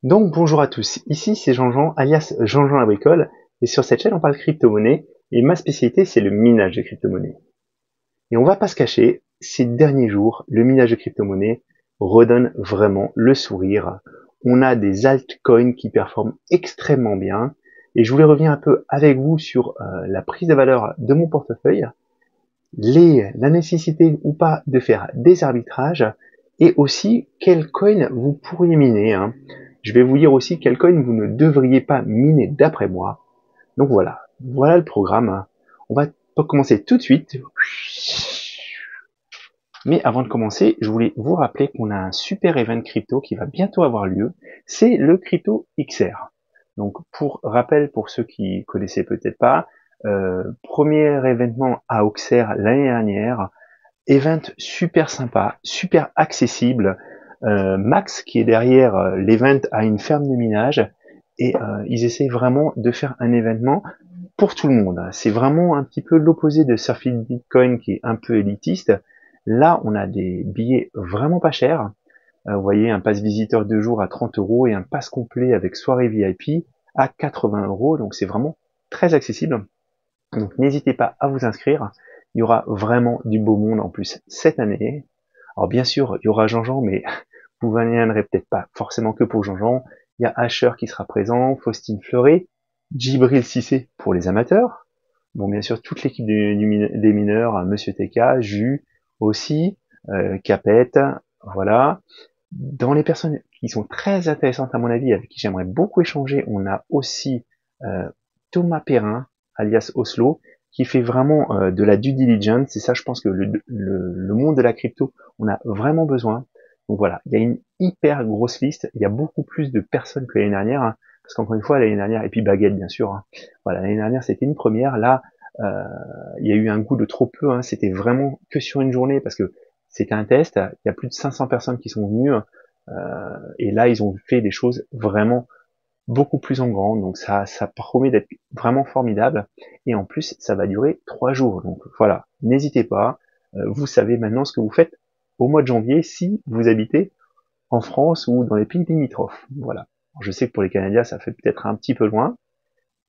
Donc bonjour à tous, ici c'est Jean-Jean alias Jean-Jean la bricole et sur cette chaîne on parle crypto-monnaie et ma spécialité c'est le minage de crypto-monnaie. Et on va pas se cacher, ces derniers jours, le minage de crypto-monnaie redonne vraiment le sourire. On a des altcoins qui performent extrêmement bien et je voulais revenir un peu avec vous sur la prise de valeur de mon portefeuille, la nécessité ou pas de faire des arbitrages et aussi quel coin vous pourriez miner, hein. Je vais vous dire aussi quel coin vous ne devriez pas miner d'après moi. Donc voilà le programme. On va commencer tout de suite. Mais avant de commencer, je voulais vous rappeler qu'on a un super event crypto qui va bientôt avoir lieu. C'est le Crypto XR. Donc pour rappel, pour ceux qui connaissaient peut-être pas, premier événement à Auxerre l'année dernière, event super sympa, super accessible. Max, qui est derrière l'event, a une ferme de minage et ils essaient vraiment de faire un événement pour tout le monde. C'est vraiment un petit peu l'opposé de Surfing Bitcoin qui est un peu élitiste. Là, on a des billets vraiment pas chers. Vous voyez, un pass visiteur 2 jours à 30 euros et un pass complet avec soirée VIP à 80 euros. Donc c'est vraiment très accessible. Donc n'hésitez pas à vous inscrire. Il y aura vraiment du beau monde en plus cette année. Alors bien sûr, il y aura Jean-Jean, mais vous ne viendrez peut-être pas forcément que pour Jean-Jean. Il y a Asher qui sera présent, Faustine Fleuret, Djibril Cissé pour les amateurs. Bon, bien sûr, toute l'équipe des mineurs, Monsieur TK, Jus aussi, Capette, voilà. Dans les personnes qui sont très intéressantes à mon avis, avec qui j'aimerais beaucoup échanger, on a aussi Thomas Perrin, alias Oslo, qui fait vraiment de la due diligence. Et ça, je pense que le monde de la crypto, on a vraiment besoin. Donc voilà, il y a une hyper grosse liste. Il y a beaucoup plus de personnes que l'année dernière, hein, parce qu'encore une fois, l'année dernière, et puis Baguette, bien sûr. Hein, voilà, l'année dernière, c'était une première. Là, euh, il y a eu un goût de trop peu. Hein, c'était vraiment que sur une journée, parce que c'était un test. Il y a plus de 500 personnes qui sont venues. Et là, ils ont fait des choses vraiment beaucoup plus en grand, donc ça promet d'être vraiment formidable. Et en plus, ça va durer 3 jours. Donc voilà, n'hésitez pas. Vous savez maintenant ce que vous faites au mois de janvier si vous habitez en France ou dans les pays limitrophes. Voilà. Alors, je sais que pour les Canadiens, ça fait peut-être un petit peu loin,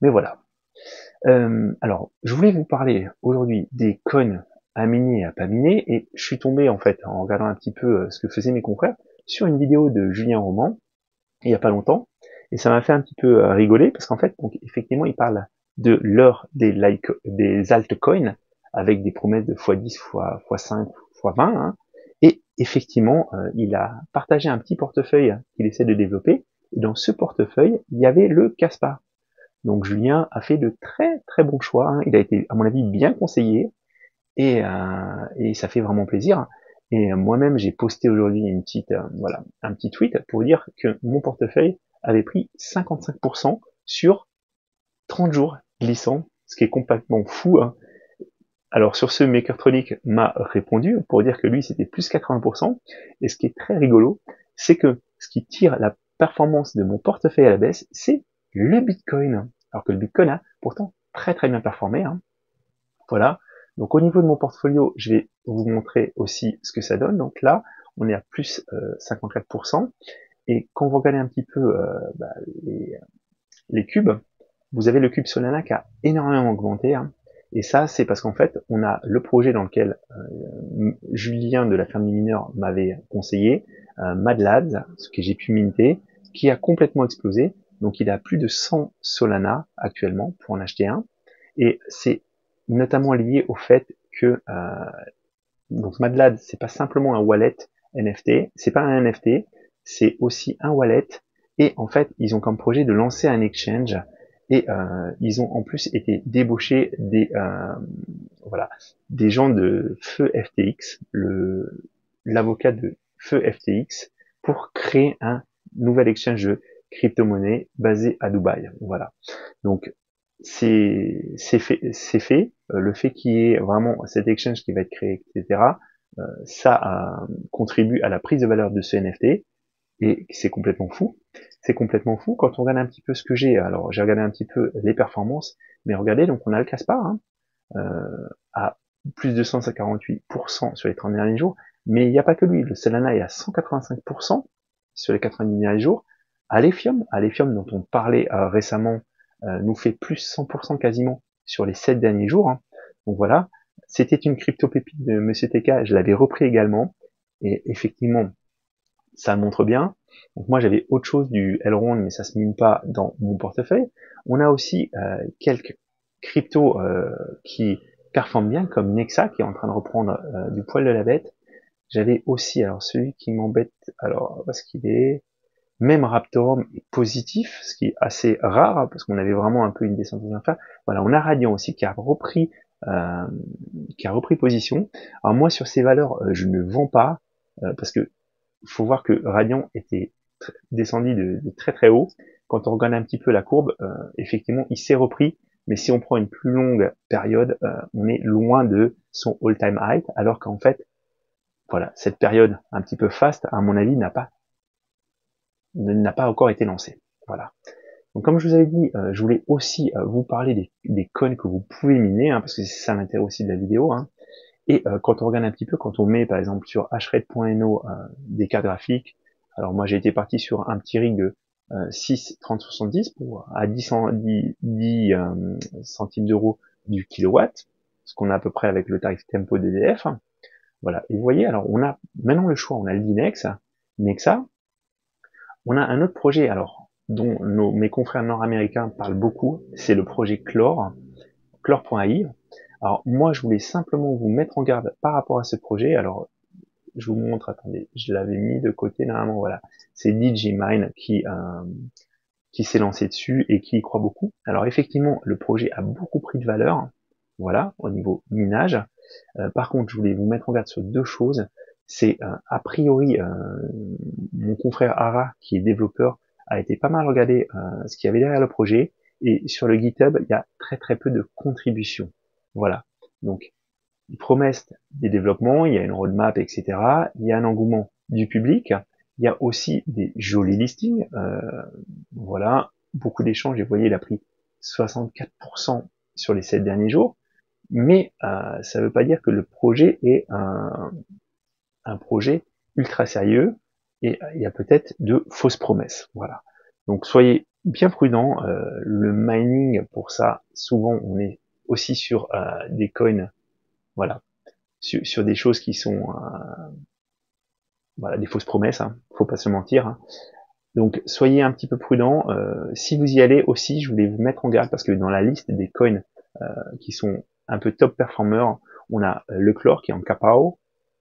mais voilà. Alors, je voulais vous parler aujourd'hui des coins à miner et à pas miner, et je suis tombé en fait en regardant un petit peu ce que faisaient mes confrères sur une vidéo de Julien Roman il y a pas longtemps, et ça m'a fait un petit peu rigoler parce qu'en fait, donc effectivement, il parle de l'heure des altcoins avec des promesses de x10, x5, x20, hein, et effectivement, il a partagé un petit portefeuille qu'il essaie de développer. Et dans ce portefeuille, il y avait le Caspar. Donc Julien a fait de très très bons choix. Hein. Il a été, à mon avis, bien conseillé et ça fait vraiment plaisir. Et moi-même, j'ai posté aujourd'hui une petite, voilà, un petit tweet pour dire que mon portefeuille avait pris 55% sur 30 jours glissants, ce qui est complètement fou. Hein. Alors sur ce, Makertronic m'a répondu pour dire que lui, c'était plus 80%. Et ce qui est très rigolo, c'est que ce qui tire la performance de mon portefeuille à la baisse, c'est le Bitcoin. Alors que le Bitcoin a pourtant très très bien performé. Hein. Voilà. Donc au niveau de mon portfolio, je vais vous montrer aussi ce que ça donne. Donc là, on est à plus 54%. Et quand vous regardez un petit peu les cubes, vous avez le cube Solana qui a énormément augmenté. Hein. Et ça, c'est parce qu'en fait, on a le projet dans lequel Julien de la ferme des mineurs m'avait conseillé, Mad Labs, ce que j'ai pu minter, qui a complètement explosé. Donc il a plus de 100 Solana actuellement pour en acheter un. Et c'est notamment lié au fait que donc MadLab, c'est pas simplement un wallet NFT, c'est pas un NFT, c'est aussi un wallet. Et en fait, ils ont comme projet de lancer un exchange. Et ils ont en plus été débauchés voilà, des gens de Feu FTX, l'avocat de Feu FTX, pour créer un nouvel exchange de crypto-monnaie basé à Dubaï. Voilà. Donc c'est fait. Le fait qu'il y ait vraiment cet exchange qui va être créé, etc., ça contribue à la prise de valeur de ce NFT et c'est complètement fou. C'est complètement fou quand on regarde un petit peu ce que j'ai. Alors j'ai regardé un petit peu les performances, mais regardez, donc on a le Caspar hein, à plus de 148% sur les 30 derniers jours, mais il n'y a pas que lui. Le Solana est à 185% sur les 90 derniers jours. Alephium dont on parlait récemment, nous fait plus 100% quasiment sur les 7 derniers jours. Hein. Donc voilà, c'était une crypto pépite de Monsieur TK, je l'avais repris également, et effectivement, ça montre bien. Donc moi j'avais autre chose du Elrond, mais ça se mine pas dans mon portefeuille. On a aussi quelques cryptos qui performent bien, comme Nexa qui est en train de reprendre du poil de la bête. J'avais aussi, alors celui qui m'embête, alors où est-ce qu'il est? Même Raptorum est positif, ce qui est assez rare, parce qu'on avait vraiment un peu une descente à faire. Voilà, on a Radiant aussi euh, qui a repris position. Alors moi sur ces valeurs, je ne vends pas, parce que faut voir que Radiant était descendu de très très haut. Quand on regarde un petit peu la courbe, effectivement, il s'est repris, mais si on prend une plus longue période, on est loin de son all-time high, alors qu'en fait, voilà, cette période un petit peu fast, à mon avis, n'a pas encore été lancée. Voilà. Donc comme je vous avais dit, je voulais aussi vous parler des coins que vous pouvez miner, hein, parce que c'est ça l'intérêt aussi de la vidéo. Hein. Et quand on regarde un petit peu, quand on met par exemple sur hrate.no des cartes graphiques, alors moi j'ai été parti sur un petit rig de 6 30 70 pour à 10 centimes d'euros du kilowatt, ce qu'on a à peu près avec le tarif tempo d'EDF. Voilà. Et vous voyez, alors on a maintenant le choix, on a le Linex, Nexa, on a un autre projet alors dont mes confrères nord-américains parlent beaucoup, c'est le projet Chlore, Chlore.ai. Alors moi je voulais simplement vous mettre en garde par rapport à ce projet. Alors je vous montre, attendez, je l'avais mis de côté normalement, voilà. C'est DigiMine qui s'est lancé dessus et qui y croit beaucoup. Alors effectivement, le projet a beaucoup pris de valeur, voilà, au niveau minage. Par contre, je voulais vous mettre en garde sur deux choses. C'est a priori, mon confrère Ara, qui est développeur, a été pas mal regardé ce qu'il y avait derrière le projet. Et sur le GitHub, il y a très très peu de contributions. Voilà. Donc, ils promettent des développements, il y a une roadmap, etc. Il y a un engouement du public. Il y a aussi des jolis listings. Voilà, beaucoup d'échanges. Et vous voyez, il a pris 64% sur les 7 derniers jours. Mais ça ne veut pas dire que le projet est un projet ultra sérieux. Et il y a peut-être de fausses promesses. Voilà. Donc soyez bien prudents. Le mining, pour ça, souvent, on est aussi sur des coins, voilà, sur des choses qui sont voilà, des fausses promesses, hein, faut pas se mentir. Hein. Donc soyez un petit peu prudents. Si vous y allez aussi, je voulais vous mettre en garde parce que dans la liste des coins qui sont un peu top performers, on a le Chlore qui est en Capao,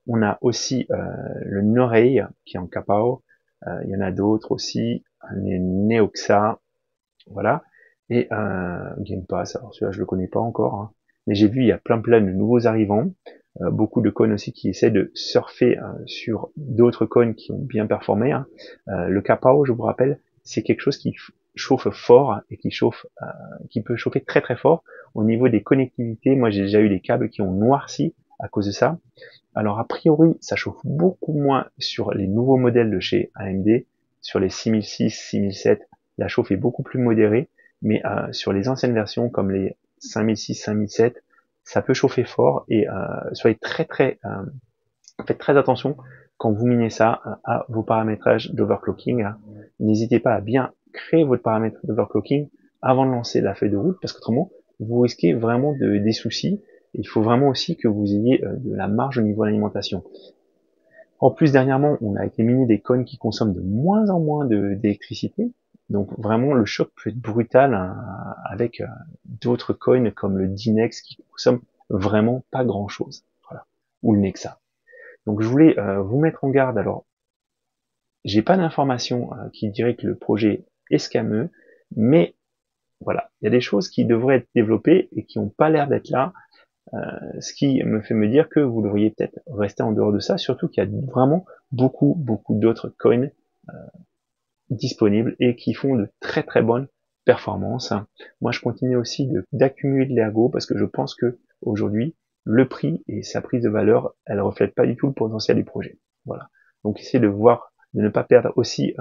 on a aussi le Norei qui est en Capao, il y en a d'autres aussi, les Neoxa, voilà, et Game Pass, alors celui-là je le connais pas encore, hein, mais j'ai vu il y a plein de nouveaux arrivants, beaucoup de coins aussi qui essaient de surfer sur d'autres coins qui ont bien performé. Hein. Le Capao, je vous rappelle, c'est quelque chose qui chauffe fort et qui peut chauffer très très fort au niveau des connectivités. Moi j'ai déjà eu des câbles qui ont noirci à cause de ça. Alors a priori, ça chauffe beaucoup moins sur les nouveaux modèles de chez AMD, sur les 6006, 6007, la chauffe est beaucoup plus modérée, mais sur les anciennes versions comme les 5006, 5007, ça peut chauffer fort et soyez faites très attention quand vous minez ça à vos paramétrages d'overclocking. N'hésitez pas à bien créer votre paramètre d'overclocking avant de lancer la feuille de route parce qu'autrement vous risquez vraiment des soucis. Il faut vraiment aussi que vous ayez de la marge au niveau de l'alimentation. En plus, dernièrement, on a été miné des coins qui consomment de moins en moins d'électricité. Donc vraiment, le choc peut être brutal hein, avec d'autres coins comme le Dinex qui consomme vraiment pas grand-chose. Voilà. Ou le Nexa. Donc je voulais vous mettre en garde. Alors, j'ai pas d'informations qui diraient que le projet est scameux, mais voilà, il y a des choses qui devraient être développées et qui n'ont pas l'air d'être là. Ce qui me fait me dire que vous devriez peut-être rester en dehors de ça, surtout qu'il y a vraiment beaucoup d'autres coins disponibles et qui font de très très bonnes performances. Moi, je continue aussi d'accumuler de l'ergo parce que je pense que aujourd'hui, le prix et sa prise de valeur, elle reflète pas du tout le potentiel du projet. Voilà. Donc, essayez de voir, de ne pas perdre aussi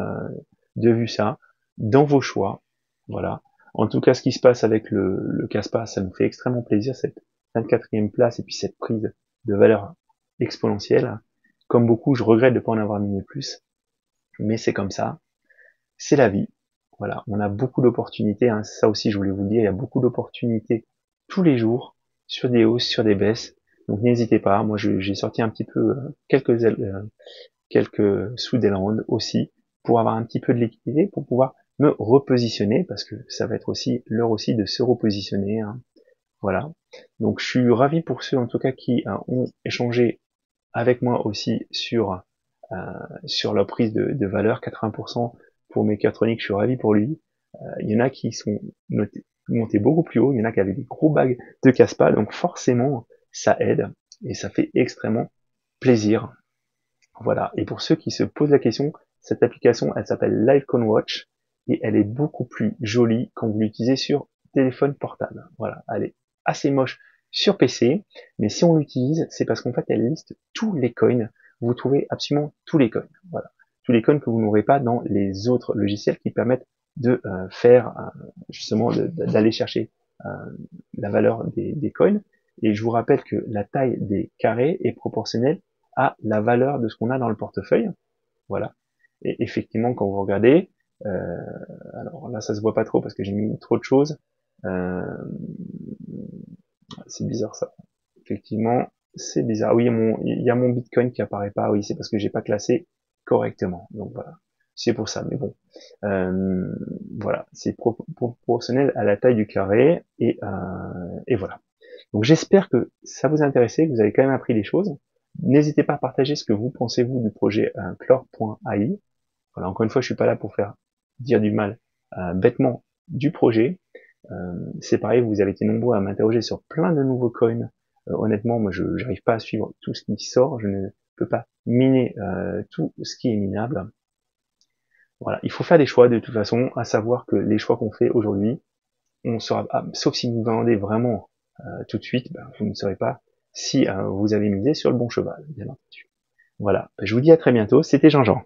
de vue ça dans vos choix. Voilà. En tout cas, ce qui se passe avec le Caspa, ça nous fait extrêmement plaisir, cette 24e place et puis cette prise de valeur exponentielle. Comme beaucoup, je regrette de ne pas en avoir miné plus, mais c'est comme ça. c'est la vie. Voilà, on a beaucoup d'opportunités, hein. Ça aussi je voulais vous le dire, il y a beaucoup d'opportunités tous les jours, sur des hausses, sur des baisses. Donc n'hésitez pas, moi j'ai sorti un petit peu quelques sous d'Elrond aussi, pour avoir un petit peu de liquidité, pour pouvoir me repositionner, parce que ça va être aussi l'heure aussi de se repositionner, hein. Voilà. Donc je suis ravi pour ceux en tout cas qui ont échangé avec moi aussi sur la prise de valeur, 80% pour Mechatronics, je suis ravi pour lui. Il y en a qui sont montés beaucoup plus haut, il y en a qui avaient des gros bagues de casse-pas, donc forcément ça aide et ça fait extrêmement plaisir. Voilà. Et pour ceux qui se posent la question, cette application, elle s'appelle Livecon Watch et elle est beaucoup plus jolie quand vous l'utilisez sur téléphone portable. Voilà. Elle est assez moche sur PC, mais si on l'utilise, c'est parce qu'en fait, elle liste tous les coins. Vous trouvez absolument tous les coins. Voilà. Tous les coins que vous n'aurez pas dans les autres logiciels qui permettent de faire justement d'aller chercher euh, la valeur des coins. Et je vous rappelle que la taille des carrés est proportionnelle à la valeur de ce qu'on a dans le portefeuille. Voilà. Et effectivement, quand vous regardez, euh, alors là, ça se voit pas trop parce que j'ai mis trop de choses. Euh, c'est bizarre ça. Effectivement, c'est bizarre. Oui, il y a mon Bitcoin qui apparaît pas. Oui, c'est parce que j'ai pas classé correctement. Donc voilà. C'est pour ça. Mais bon, euh, voilà, c'est proportionnel à la taille du carré et voilà. Donc j'espère que ça vous a intéressé, que vous avez quand même appris des choses. N'hésitez pas à partager ce que vous pensez vous du projet Clore.ai. Voilà, encore une fois, je suis pas là pour faire dire du mal bêtement du projet. C'est pareil, vous avez été nombreux à m'interroger sur plein de nouveaux coins. Honnêtement, moi, je n'arrive pas à suivre tout ce qui sort. Je ne peux pas miner tout ce qui est minable. Voilà, il faut faire des choix de toute façon, à savoir que les choix qu'on fait aujourd'hui, on saura, sauf si vous vendez vraiment tout de suite, ben, vous ne saurez pas si vous avez misé sur le bon cheval, bien entendu. Voilà, je vous dis à très bientôt, c'était Jean-Jean.